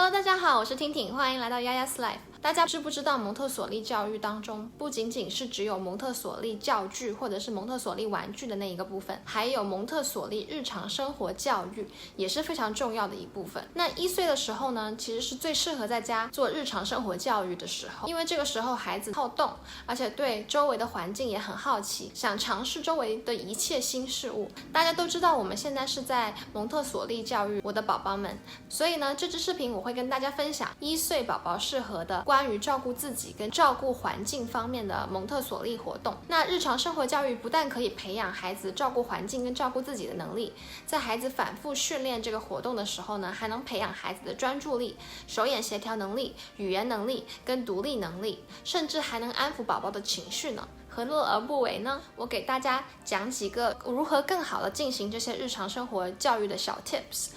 Hello， 大家好，我是婷婷，欢迎来到丫丫 Life。大家知不知道蒙特梭利教育当中，不仅仅是只有蒙特梭利教具或者是蒙特梭利玩具的那一个部分，还有蒙特梭利日常生活教育，也是非常重要的一部分。那1岁的时候呢，其实是最适合在家做日常生活教育的时候，因为这个时候孩子好动，而且对周围的环境也很好奇，想尝试周围的一切新事物。大家都知道我们现在是在蒙特梭利教育我的宝宝们，所以呢，这支视频我会跟大家分享1岁宝宝适合的关于照顾自己跟照顾环境方面的蒙特梭利活动。那日常生活教育不但可以培养孩子照顾环境跟照顾自己的能力，在孩子反复训练这个活动的时候呢，还能培养孩子的专注力、手眼协调能力、语言能力跟独立能力，甚至还能安抚宝宝的情绪呢。何乐而不为呢？我给大家讲几个如何更好的进行这些日常生活教育的小 tips。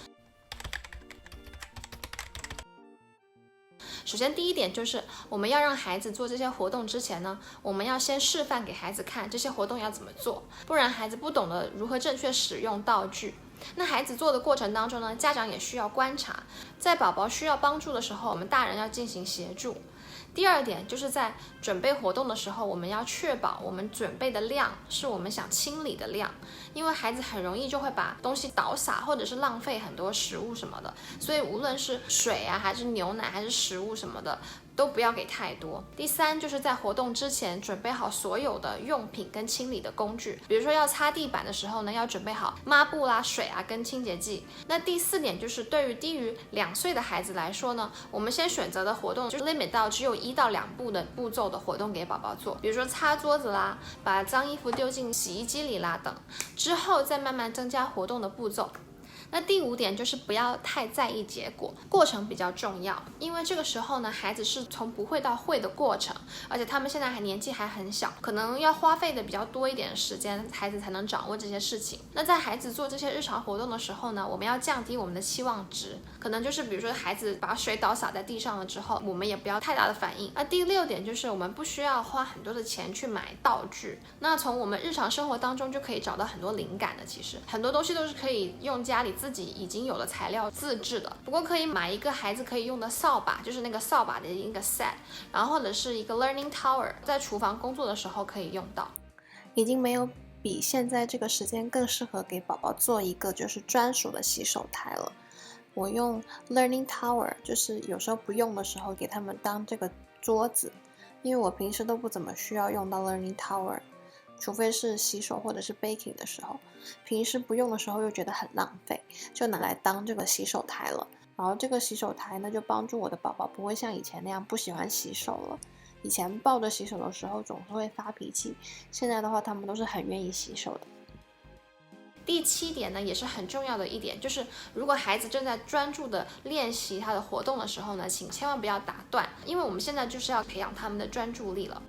首先第一点就是我们要让孩子做这些活动之前呢，我们要先示范给孩子看这些活动要怎么做，不然孩子不懂得如何正确使用道具。那孩子做的过程当中呢，家长也需要观察，在宝宝需要帮助的时候，我们大人要进行协助。第二点就是在准备活动的时候，我们要确保我们准备的量是我们想清理的量，因为孩子很容易就会把东西倒洒，或者是浪费很多食物什么的，所以无论是水啊，还是牛奶，还是食物什么的，都不要给太多。第三，就是在活动之前准备好所有的用品跟清理的工具，比如说要擦地板的时候呢，要准备好抹布啦、水啊跟清洁剂。那第四点就是对于低于2岁的孩子来说呢，我们先选择的活动就 limit 到只有1到2步的步骤的活动给宝宝做，比如说擦桌子啦，把脏衣服丢进洗衣机里啦等，之后再慢慢增加活动的步骤。那第5点就是不要太在意结果，过程比较重要，因为这个时候呢，孩子是从不会到会的过程，而且他们现在年纪还很小，可能要花费的比较多一点的时间，孩子才能掌握这些事情。那在孩子做这些日常活动的时候呢，我们要降低我们的期望值，可能就是比如说孩子把水倒洒在地上了之后，我们也不要太大的反应。那第6点就是我们不需要花很多的钱去买道具，那从我们日常生活当中就可以找到很多灵感的，其实很多东西都是可以用家里自己已经有的材料自制的，不过可以买一个孩子可以用的扫把，就是那个扫把的一个 set， 然后或者是一个 learning tower， 在厨房工作的时候可以用到。已经没有比现在这个时间更适合给宝宝做一个就是专属的洗手台了。我用 learning tower， 就是有时候不用的时候给他们当这个桌子，因为我平时都不怎么需要用到 learning tower，除非是洗手或者是 baking 的时候，平时不用的时候又觉得很浪费，就拿来当这个洗手台了。然后这个洗手台呢，就帮助我的宝宝不会像以前那样不喜欢洗手了。以前抱着洗手的时候总是会发脾气，现在的话他们都是很愿意洗手的。第7点呢，也是很重要的一点，就是如果孩子正在专注的练习他的活动的时候呢，请千万不要打断，因为我们现在就是要培养他们的专注力了。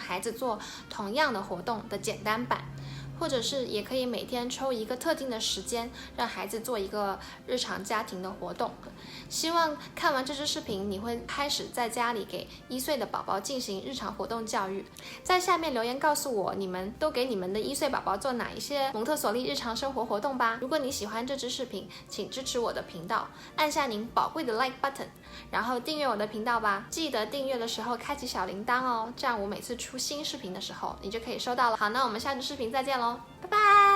孩子做同样的活动的简单版。或者是也可以每天抽一个特定的时间，让孩子做一个日常家庭的活动。希望看完这支视频，你会开始在家里给1岁的宝宝进行日常活动教育。在下面留言告诉我，你们都给你们的1岁宝宝做哪一些蒙特梭利日常生活活动吧。如果你喜欢这支视频，请支持我的频道，按下您宝贵的 like button， 然后订阅我的频道吧。记得订阅的时候开启小铃铛哦，这样我每次出新视频的时候，你就可以收到了。好，那我们下支视频再见喽，拜拜。